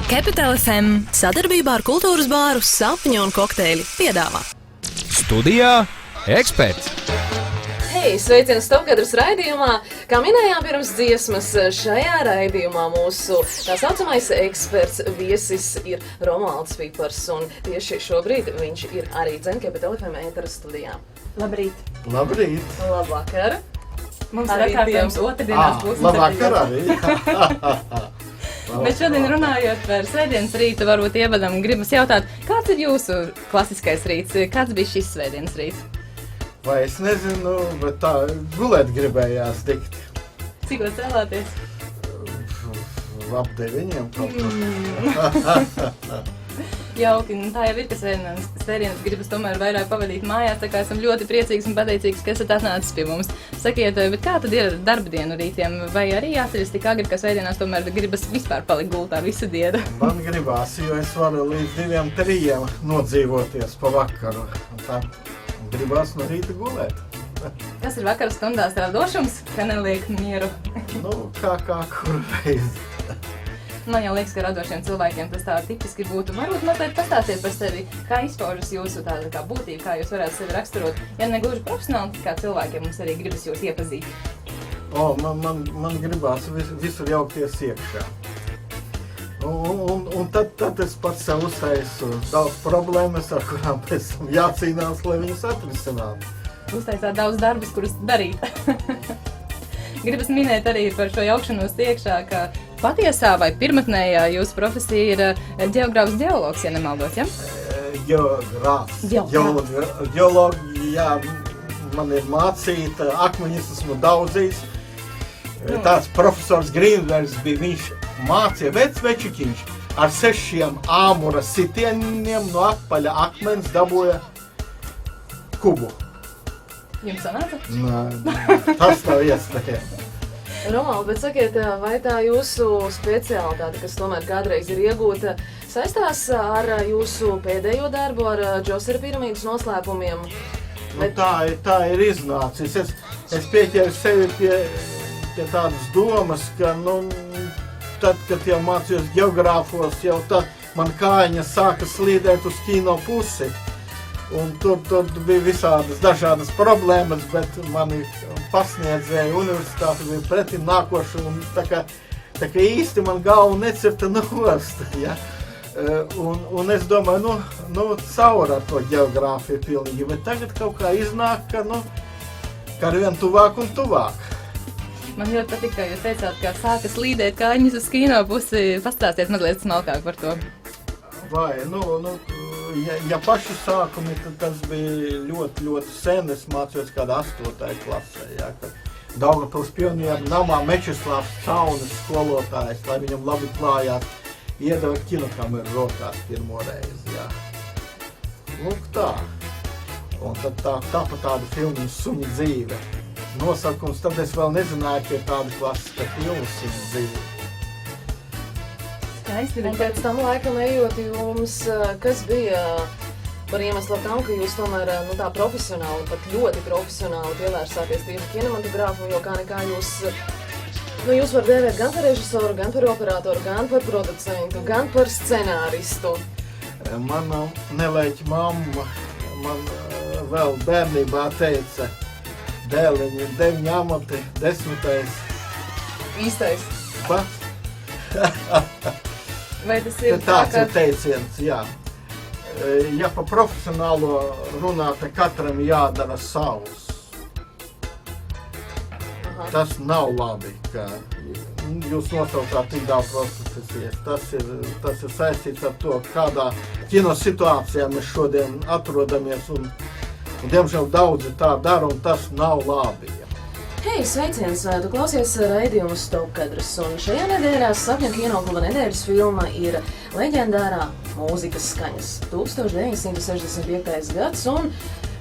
Capital FM sadarbībā ar kultūras bāru Sapņu un kokteili piedāvā. Studijā eksperts. Hei, sveiciens Stopkadras raidījumā! Kā minējām pirms dziesmas, šajā raidījumā mūsu tā saucamais eksperts viesis ir Romualds Pipars, un tieši šobrīd viņš ir arī Capital FM ētera studijā. Labrīt! Labrīt! Labvakar! Mums arī pieejams otrdienās būs. Labvakar arī! Bet šodien runājot par svētdienas rītu, varbūt ievadam gribas jautāt, kāds ir jūsu klasiskais rīts? Kāds bija šis svētdienas rīts? Vai es nezinu, bet tā gulēt gribējās tikt. Cikos cēlāties? Ap 9 kaut kur. Jauki, tā jau ir, ka svētdienas gribas tomēr vairāk pavadīt mājās, tā kā esam ļoti priecīgs un pateicīgs, ka esat atnācis pie mums. Sakiet, bet kā tad ir darba dienu rītiem? Vai arī jāceļas tik agri, ka svētdienās tomēr gribas vispār palikt gultā visu dienu? Man gribās, jo es varu līdz 2-3 nodzīvoties pa vakaru. Tā gribās no rīta gulēt. Kas ir vakara stundās radošums, ka neliek mieru? Kā kur reizi. Man jau liekas, ka radošiem cilvēkiem tas tā tipiski būtu. Varbūt mazliet pastāstiet par sevi, kā izpaužas jūsu tāda kā būtība, kā jūs varētu sevi raksturot. Ja ne gluži profesionāli, kā cilvēkiem mums arī gribas jūs iepazīt. Man gribās visur jaukties iekšā. Un tad es pats sev uztaisu daudz problēmas, ar kurām pēc tam jācīnās, lai viņas atrisinātu. Uztaisāt daudz darbus, kurus darīt. Gribas minēt arī par šo jaukšanos iekšā, ka patiesā vai pirmatnējā jūsu profesija ir ģeogrāfs ģeologs, ja nemaldos, ja? Ģeogrāfs. Ģeologi, man ir mācīta, akmeņus esmu daudzījis. Tāds profesors Grīnbergs bija, viņš mācīja večuķiņš ar 6 āmura sitieniem no atpaļa akmens dabūja kubu. Jums sanāca? Nē, tas nav iespējams. Romuald, bet sakiet, vai tā jūsu speciālitāte, kas tomēr kādreiz ir iegūta, saistās ar jūsu pēdējo darbu, ar Džosera piramīdas noslēpumiem? Tā ir iznācis. Es pieķēru sevi pie tādas domas, ka, tad, kad jau mācījos ģeogrāfos, jau tad man kājiņas sāka slīdēt uz kino pusi. Un tur bija visādas dažādas problēmas, bet mani pasniedzēja universitāti bija pretim nākoši, un tā kā īsti man galva necirta nost, ja? Un es domāju, caur ar to ģeogrāfiju pilnīgi, bet tagad kaut kā iznāk, ka arvien tuvāk un tuvāk. Man ļoti patīk, ka jūs teicāt, ka sāka slīdēt kājiņas uz kino pusi. Pastāstiet mazliet smalkāk par to. Vai, ja paši sākumi, tad tas bija ļoti, ļoti sen. Es mācījos kādā 8. klasē, ja, kad Daugavpils pionieru namā Mečislavs Caunis skolotājs, lai viņam labi klājās, iedeva kinokameru rokās pirmo reizi, ja. Lūk tā. Un tad tāpa tāda filmu Suņa dzīve. Nosaukums, tad es vēl nezināju, ka ir tāda klasiska filma Suņa dzīve. Un pēc tam laikam ejot jums, kas bija par iemeslu tam, ka jūs tomēr tā profesionāli, pat ļoti profesionāli pievērsāties tieši kinematogrāfu, jo kā nekā jūs var dēvēt gan par režisoru, gan par operatoru, gan par producentu, gan par scenāristu. Mana nelēķa mamma man vēl bērnībā teica, dēliņi, 9 amati, 10. Īstais. Vai tas ir tāds ir teiciens, jā. Ja pa profesionālo runā, tad katram jādara savs. Aha. Tas nav labi, ka jūs nosaucāt tik daudz profesijas. Tas ir saistīts ar to, kādā kino situācijā mēs šodien atrodamies, un diemžēl daudzi tā dara, un tas nav labi. Hei, sveiciens! Tu klausies raidījumu Stopkadras, un šajā nedēļā Sapņu kinokluba nedēļas filma ir leģendārā mūzikas skaņas 1965. gads, un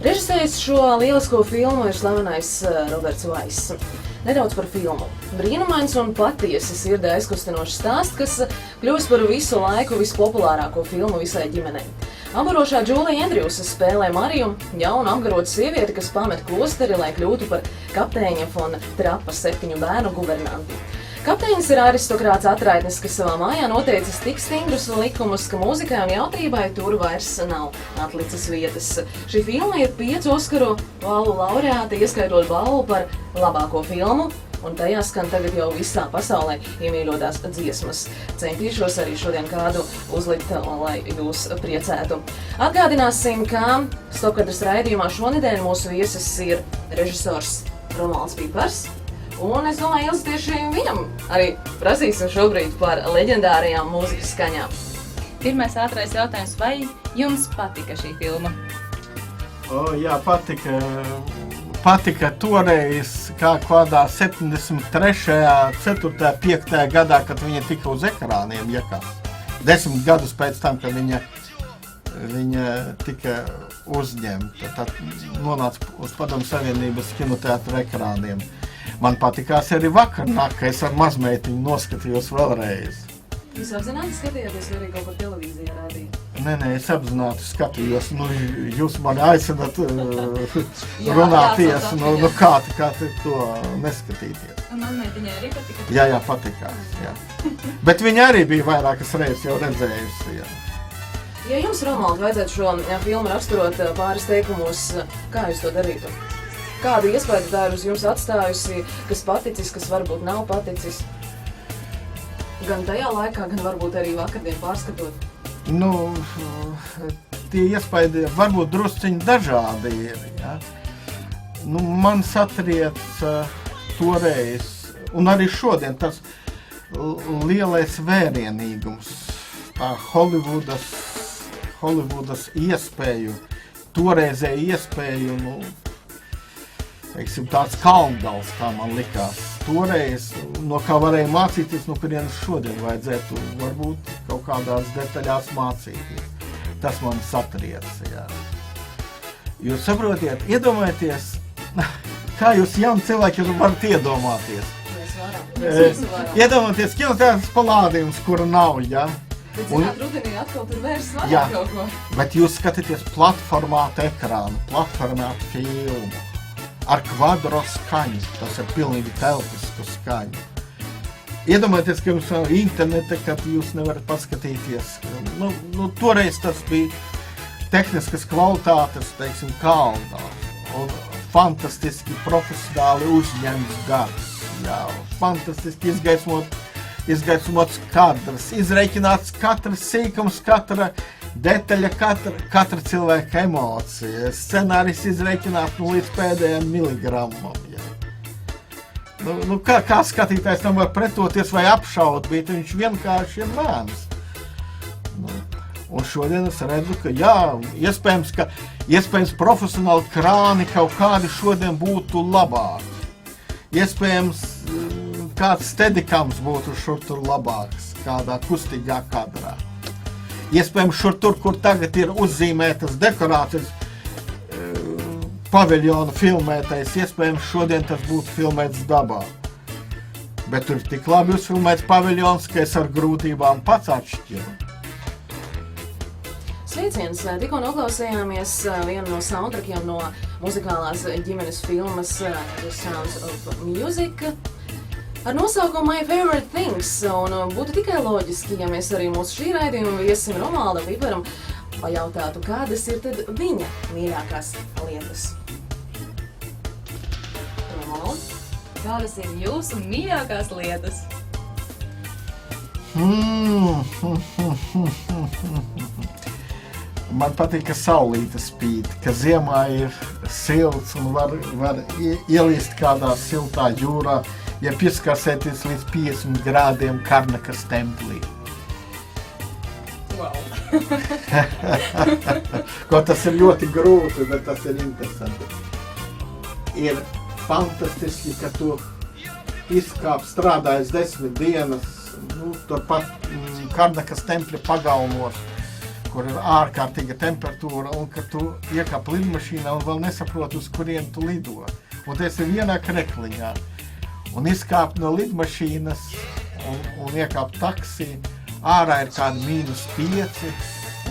režisējis šo lielisko filmu ir slavenais Roberts Vaiss. Nedaudz par filmu. Brīnumains un patiesi sirdi aizkustinošs stāsts, kas kļūst par visu laiku vispopulārāko filmu visai ģimenei. Ambarošā Džūlija Endrjusa spēlē Mariju, jaunu apgarotu sievieti, kas pamet klosteri, lai kļūtu par kapteiņa Fon Trapa 7 bērnu guvernanti. Kapteinis ir aristokrāts atraitnis, kas savā mājā noteicis tik stingrus likumus, ka mūzikai un jautrībai tur vairs nav atlicis vietas. Šī filma ir 5 Oskaru balvu laureāti, ieskaitot balvu par labāko filmu, un tajā skan tagad jau visā pasaulē iemīļotās dziesmas. Centīšos arī šodien kādu uzlikt, lai jūs priecētu. Atgādināsim, ka Stopkadras raidījumā šonedēļ mūsu viesis ir režisors Romualds Pipars. Un es domāju, Ilze, tieši viņam arī prasīsim šobrīd par leģendārajām mūzikas skaņām. Pirmais ātrais jautājums, vai jums patika šī filma? Jā, patika. Patika toreiz, kā kādā 73., 4., 5. gadā, kad viņa tika uz ekrāniem iekās. 10 gadus pēc tam, kad viņa tika uzņemta, tad nonāca uz Padomju Savienības kinoteātra ekrāniem. Man patikās arī vakarnāk, ka es ar mazmeitiņu noskatījos vēlreiz. Jūs apzināti skatījāties, vai arī kaut ko televīzijā rādīja? Nē, es apzināti skatījos. Jūs mani aicināt runāties, kā to neskatīties. Un mazmeitiņai arī patika? Jā, patikās. Jā. Bet viņa arī bija vairākas reizes jau redzējusi. Jā. Ja jums, Romuald, vajadzētu šo filmu raksturot pāris teikumos, kā jūs to darītu? Kādu iespēju tā ir uz jums atstājusi, kas paticis, kas varbūt nav paticis? Gan tajā laikā, gan varbūt arī vakardien pārskatot? Tie iespēja varbūt drusciņi dažādi ir. Ja? Man satriec toreiz, un arī šodien tas lielais vērienīgums, tā Holivudas iespēju, toreizēju iespēju, teiksim, tāds kalngals, kā man likās. Toreiz, no kā varēja mācīties, no kurienes šodien vajadzētu varbūt kaut kādās detaļās mācīties. Tas man satriec, jā. Jūs saprotiet, iedomājieties, kā jūs jauni cilvēki varat iedomāties. Mēs varam. Iedomājieties, kinoteātris palādījums, kura nav, jā. Bet zināt, rudenī atkal tur vairs vairāk kaut ko. Bet jūs skatāties platformātu ekrānu, platformātu filmu. Ar kvadro skaņu, tas ir pilnīgi telpisku skaņu. Iedomājieties, ka jums nav interneta, kad jūs nevarat paskatīties. Toreiz tas bija tehniskas kvalitātes, teiksim, kalnā. Un fantastiski profesionāli uzņemts darbs. Jā, fantastiski izgaismots kadrs, izreikināts katrs sīkums, katra detaļa, katra cilvēka emocija, scenārijs izreikināt līdz pēdējiem miligramam. Ja. Kā skatītājs tam var pretoties vai apšaut, bet viņš vienkārši ir mēms. Un šodien es redzu, ka jā, iespējams profesionāli krāni kaut kādi šodien būtu labāki. Iespējams kāds stedikams būtu šur tur labāks, kādā kustīgā kadrā. Iespējams, tur, kur tagad ir uzzīmētas dekorācijas paviljona filmētais, iespējams, šodien tas būtu filmēts dabā. Bet tur ir tik labi uzfilmēts paviljons, ka es ar grūtībām pats atšķiru. Sveiciens! Tikko noklausījāmies vienu no soundtrackiem no muzikālās ģimenes filmas The Sounds of Music. Ar nosaukumu My Favorite Things, un būtu tikai loģiski, ja mēs arī mūsu šī raidījuma viesim Romualdam Piparam pajautātu, kādas ir tad viņa mīļākās lietas. Romuald? Kādas ir jūsu mīļākās lietas? Man patīk, ka saulīte spīd, ka ziemā ir silts un var ielīst kādā siltā jūrā, ja pieskarsēties līdz 50 grādiem Karnakas templī. Wow! Ko tas ir ļoti grūti, bet tas ir interesanti. Ir fantastiski, ka tu izkāp strādājis 10 dienas, turpat Karnakas tempļa pagalmos, kur ir ārkārtīga temperatūra, un ka tu iekāp lidmašīnā un vēl nesaproti, uz kurien tu lido. Un tas ir vienā krekliņā. Un izkāp no lidmašīnas un iekāp taksī. Ārā ir kādi -5,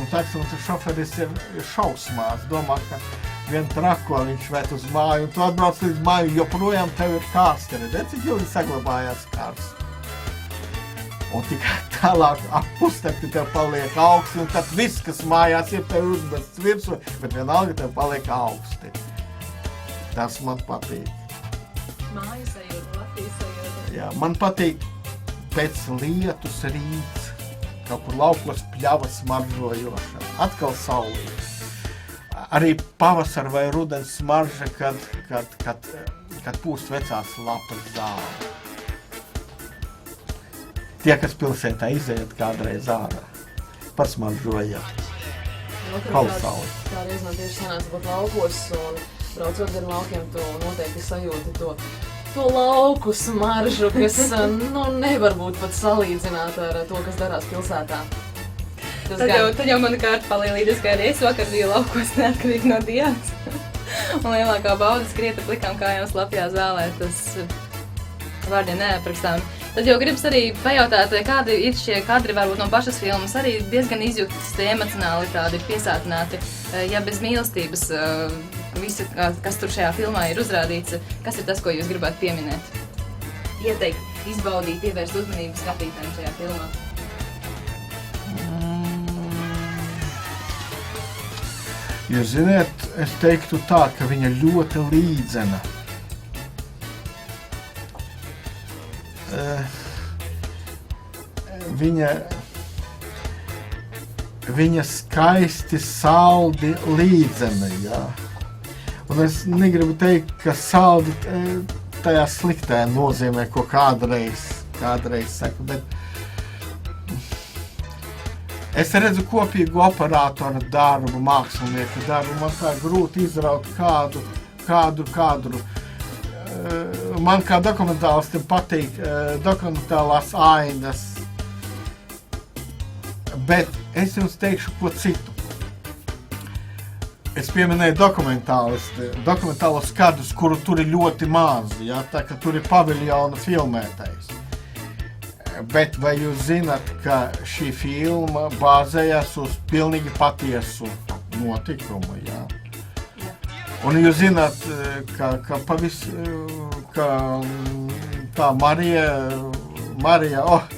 un taksijas šoferis ir šausmās. Domā, ka vien trako viņš vērt uz māju, un tu atbrauc līdz māju, joprojām tev ir karsti. Redz, cik ilgi saglabājās karsts. un tikai tālāk ap pustekti tev paliek augsti, un tad viss, kas mājās ir tev uzmests virsū, bet vienalga tev paliek augsti. Tas man patīk. Mājas sajūta, Latvijas sajūta. Jā, man patīk pēc lietus rīts, kaut kur laukos pļavas smaržojoša, atkal saulīt. Arī pavasara vai rudens smarža, kad pūst vecās lapas zāle. Tie, kas pilsētā iziet kādreiz ārā, pasmaržojāt. Kolosāli. Tā reiz man tieši sanāca būt laukos, un braucot ar laukiem, tu noteikti sajūti to lauku smaržu, kas nevar būt pat salīdzināt ar to, kas darās pilsētā. Tad jau mana kārta palielīties, ka arī es vakar biju laukos neatkarīgi no dienas. Un lielākā bauda skrieta plikām kājām slapjā zālē, tas vārdiem neaprakstām. Tad jau gribas arī pajautāt, kādi ir šie kadri varbūt no pašas filmas, arī diezgan izjūtas, emocionāli tādi piesātināti. Ja bez mīlestības visu, kas tur šajā filmā ir uzrādīts, kas ir tas, ko jūs gribētu pieminēt? Ieteikt, izbaudīt, pievērst uzmanību skatītājiem šajā filmā. Jūs ziniet, es teiktu tā, ka viņa ļoti līdzena. Viņa skaisti saldi līdzena, jā. Un es negribu teikt, ka saldi tajā sliktā nozīmē, ko kādreiz saku, bet es redzu kopīgu operātora darbu, mākslinieku darbu, man tā grūti izraut kādu kadru. Man kā dokumentālistam patīk dokumentālās ainas, bet es jums teikšu ko citu. Es pieminēju dokumentālos kadrus, kuru tur ir ļoti maz, ja, tā ka tur ir paviljona filmētais. Bet vai jūs zināt, ka šī filma bāzējās uz pilnīgi patiesu notikumu, jā? Un jūs zināt, ka tā Marija,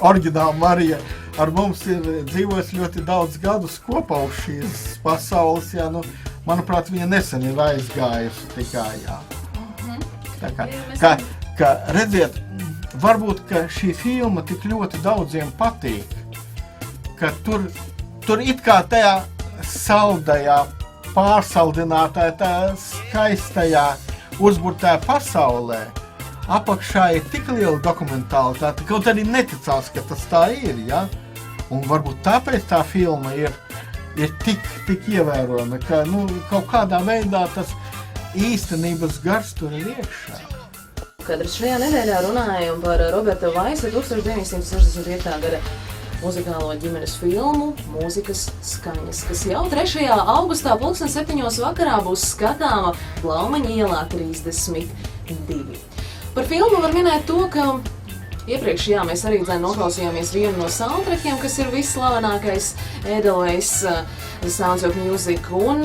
oriģināla Marija, ar mums ir dzīvojis ļoti daudz gadus kopā uz šīs pasaules, jā, manuprāt, viņa nesen ir aizgājusi tikai, jā. Tā kā, redziet, varbūt, ka šī filma tik ļoti daudziem patīk, ka tur it kā tajā saldajā, pārsaldinātāja, tā skaistajā, uzburtajā pasaulē, apakšā ir tik liela dokumentālitāte, kaut arī neticās, ka tas tā ir, ja? Un varbūt tāpēc tā filma ir tik ievērojama, ka, kaut kādā veidā tas īstenības gars tur ir iekšā. Kad šajā nedēļā runājam par Roberta Vaisa 1965. gada muzikālo ģimenes filmu Mūzikas skaņas, kas jau 3. augustā 7:00 vakarā būs skatāma Blaumaņa ielā 32. Par filmu var minēt to, ka iepriekš, mēs arī noklausījāmies vienu no soundtrackiem, kas ir visslavenākais Edelweiss Sounds of Music, un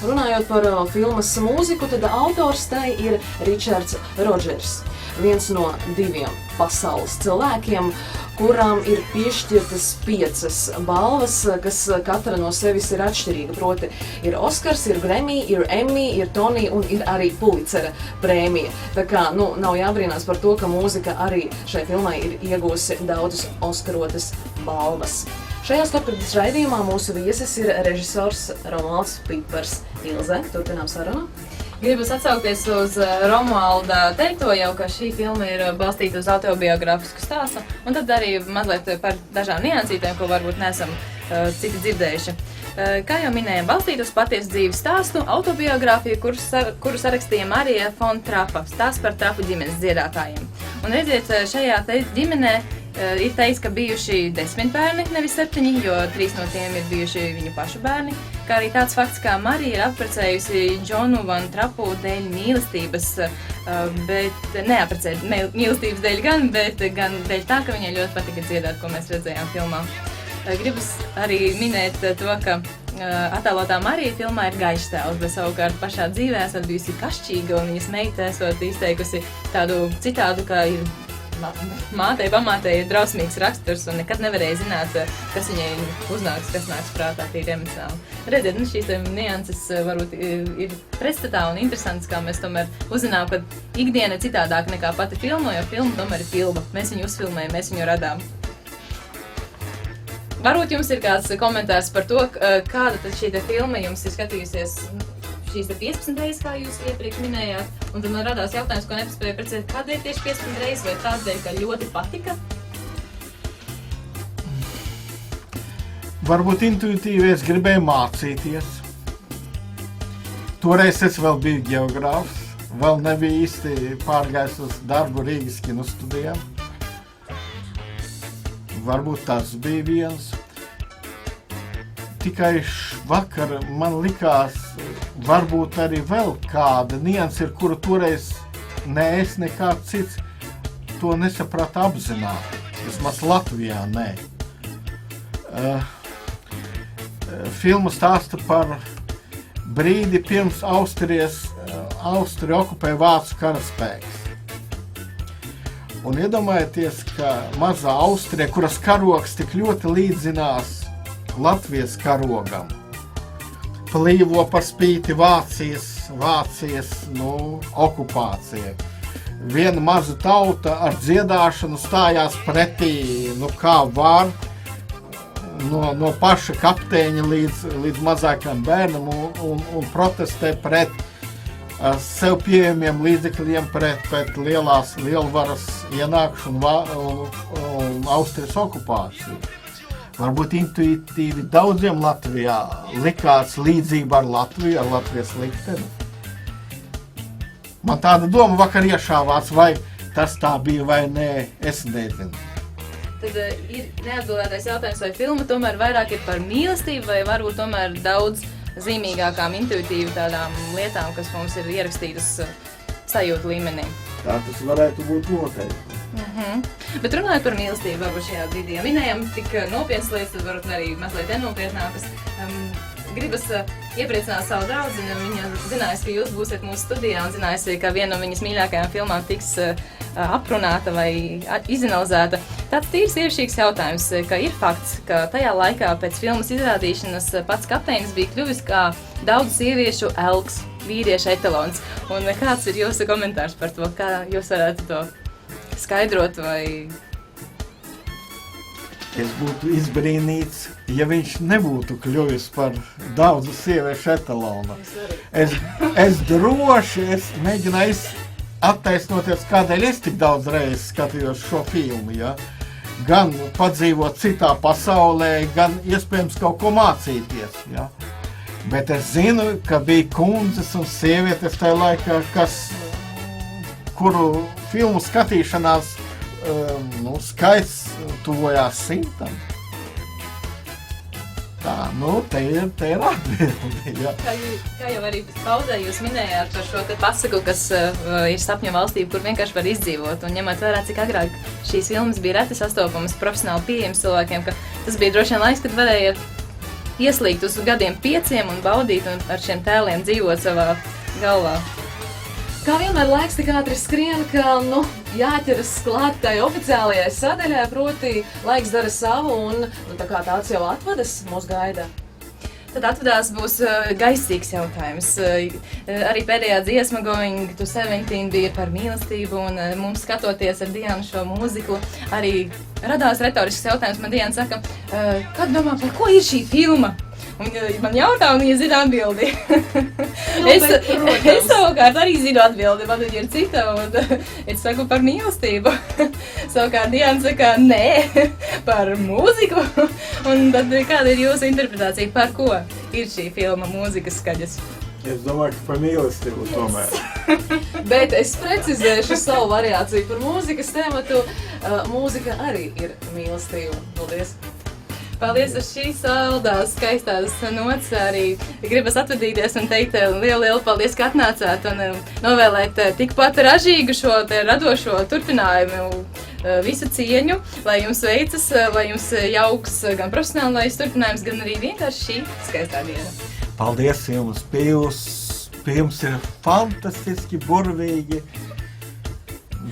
runājot par filmas mūziku, tad autors tai ir Richards Rodgers, viens no 2 pasaules cilvēkiem, kurām ir piešķirtas 5 balvas, kas katra no sevis ir atšķirīga. Proti, ir Oskars, ir Grammy, ir Emmy, ir Tony un ir arī Pulicera prēmija. Tā kā, nav jābrīnās par to, ka mūzika arī šai filmai ir iegūsi daudzas Oskarotas balvas. Šajā stopkritis raidījumā mūsu viesis ir režisors Romualds Pipars. Ilze, turpinām sarunu. Gribas atsaukties uz Romualda teikto jau, ka šī filma ir balstīta uz autobiogrāfisku stāstu, un tad arī mazliet par dažām niansītēm, ko varbūt neesam citi dzirdējuši. Kā jau minējām, balstīta uz patiesu dzīves stāstu, autobiogrāfiju, kuru sarakstīja Marija Fon Trapa, stāsts par Trapu ģimenes dziedātājiem. Un redziet, šajā ģimenē ir teiks, ka bijuši 10 bērni, nevis 7, jo 3 no tiem ir bijuši viņu pašu bērni, kā arī tāds fakts, kā Marija ir apprecējusi Džonu Van Trapu dēļ mīlestības, bet neapprecēt mīlestības dēļ gan, bet gan dēļ tā, ka viņai ļoti patika dziedāt, ko mēs redzējām filmā. Gribas arī minēt to, ka attēlotā Marija filmā ir gaišstēls, bet savukārt pašā dzīvē esot bijusi kašķīga, un viņas meita esot izteikusi tādu citādu, ka ir mātei pamātei ir drausmīgs raksturs un nekad nevarēja zināt, kas viņai uznāks, kas nāks prātā tīri emocionāli. Redziet, šīs nianses varbūt ir pretstatā un interesants, kā mēs tomēr uzzinām, ka ikdiena ir citādāk nekā pati filma, jo filma tomēr ir filma. Mēs viņu uzfilmējam, mēs viņu radām. Varbūt jums ir kāds komentārs par to, kāda tad šī filma jums ir skatījusies šīs 15 reizes, kā jūs iepriekš minējāt, un tad man radās jautājums, ko nepaspēju precizēt, kādēļ tieši 15 reizes, vai tādēļ, ka ļoti patika? Varbūt intuitīvi es gribēju mācīties. Toreiz es vēl biju geogrāfs, vēl nebija īsti pārgājis uz darbu Rīgas kino studijām. Varbūt tas bija viens. Tikai vakar man likās, varbūt arī vēl kāda nianse ir, kuru toreiz ne es, nekāds cits to nesaprata apzināti. Vismaz Latvijā nē. Filma stāsta par brīdi pirms Austrija okupēja Vācu karaspēks. Un iedomājieties, ka mazā Austrija, kuras karogs tik ļoti līdzinās Latvijas karogam, plīvo par spīti Vācijas okupācijai. Viena maza tauta ar dziedāšanu stājās pretī, kā var, no paša kapteiņa līdz mazākam bērnam un protestē pret sev pieejamiem līdzekļiem pret lielvaras ienākšanu un Austrijas okupāciju. Varbūt intuitīvi daudziem Latvijā likās līdzība ar Latviju, ar Latvijas likteni. Man tāda doma vakar iešāvās, vai tas tā bija vai nē, es nezinu. Tad ir neatbildētais jautājums, vai filma tomēr vairāk ir par mīlestību, vai varbūt tomēr daudz zīmīgākām, intuitīvi tādām lietām, kas mums ir ierakstītas sajūtu līmenī. Tā tas varētu būt noteikti. Bet runājot par mīlestību, varbūt šajā brīdī, ja minējam tik nopietnas lietas, tad varbūt arī mazliet nenopietnākas. Gribas iepriecināt savu draudzeni, viņa zinājis, ka jūs būsiet mūsu studijā un zinājis, ka viena no viņas mīļākajām filmām tiks aprunāta vai izanalizēta. Tāds tīrs ievšīgs jautājums, ka ir fakts, ka tajā laikā pēc filmas izrādīšanas pats kapteinis bija kļuvis kā daudz sieviešu elks, vīriešu etalons. Un kāds ir jūsu komentārs par to, kā jūs varētu to skaidrot vai... Es būtu izbrīnīts, ja viņš nebūtu kļuvis par daudzu sieviešu etalonu. Es droši mēģināju attaisnoties, kādēļ es tik daudz reizes skatījos šo filmu, ja? Gan padzīvot citā pasaulē, gan iespējams kaut ko mācīties, ja? Bet es zinu, ka bija kundzes un sievietes tajā laikā, kuru filmu skatīšanās skaits tuvojās 100. Tā, te ir atbildi, ja. Kā jau arī pauzē jūs minējāt par šo te pasaku, kas ir sapņu valstība, kur vienkārši var izdzīvot. Un ņemot vērā, cik agrāk šīs filmas bija reti sastopamas profesionāli pieejams cilvēkiem, ka tas bija droši vien laiks, kad varēja ieslīgt uz gadiem 5 un baudīt un ar šiem tēliem dzīvot savā galvā. Kā vienmēr laiks tik ātri skrien, ka jāķeras klāt tai oficiālajai sadaļai, proti laiks dara savu un tā kā tāds jau atvadas mūs gaida. Tad atvadās būs gaisīgs jautājums. Arī pēdējā dziesma Going to 17 bija par mīlestību un mums skatoties ar Dianu šo mūziklu arī radās retorisks jautājums. Man Diana saka, kad domā, par ko ir šī filma? Un man jautā, un viņa zina atbildi. Es savukārt arī zinu atbildi, man viņa ir cita, un es saku par mīlestību. Savukārt Diana saka, nē, par mūziku. Un tad kāda ir jūsu interpretācija, par ko ir šī filma mūzikas skaņas? Es domāju, ka par mīlestību tomēr. Bet es precizēšu savu variāciju par mūzikas tēmatu. Mūzika arī ir mīlestība. Paldies! Paldies uz šīs saldās, skaistās nots. Arī gribas atvadīties un teikt lielu paldies, ka atnācāt un novēlēt tikpat ražīgu šo te radošo turpinājumu, visu cieņu, lai jums veicas, lai jums jauks gan profesionālais turpinājums, gan arī vienkārši šī skaistā diena. Paldies jums, pie jums ir fantastiski, burvīgi.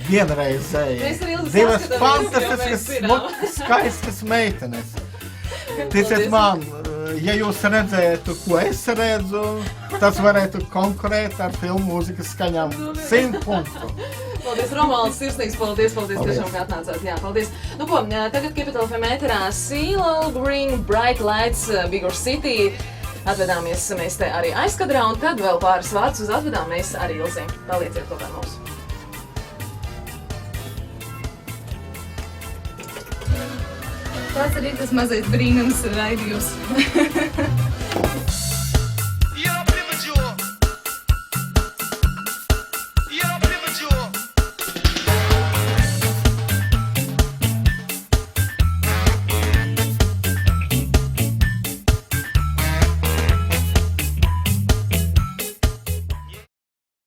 vienreizēji. Mēs ar Ilzi Divas saskatāmies, jo fantastiskas, mēs zinām. skaistas meitenes. Ticiet Paldies. man, ja jūs redzētu, ko es redzu, tas varētu konkurēt ar filmu mūzikas skaņām 100 punktu. Paldies, Romualds, sirsnīgs paldies, Paldies. tiešām, ka atnācāt. Jā, paldies. Nu ko, tagad Capital FM ēterā CeeLo Green, Bright Lights, Bigger City. Atvedāmies mēs te arī aizkadrā, un tad vēl pāris vārdus uz atvedām mēs ar Ilzi. Palieciet kopā ar mums. Tas arī tas mazais brīnums raidījums.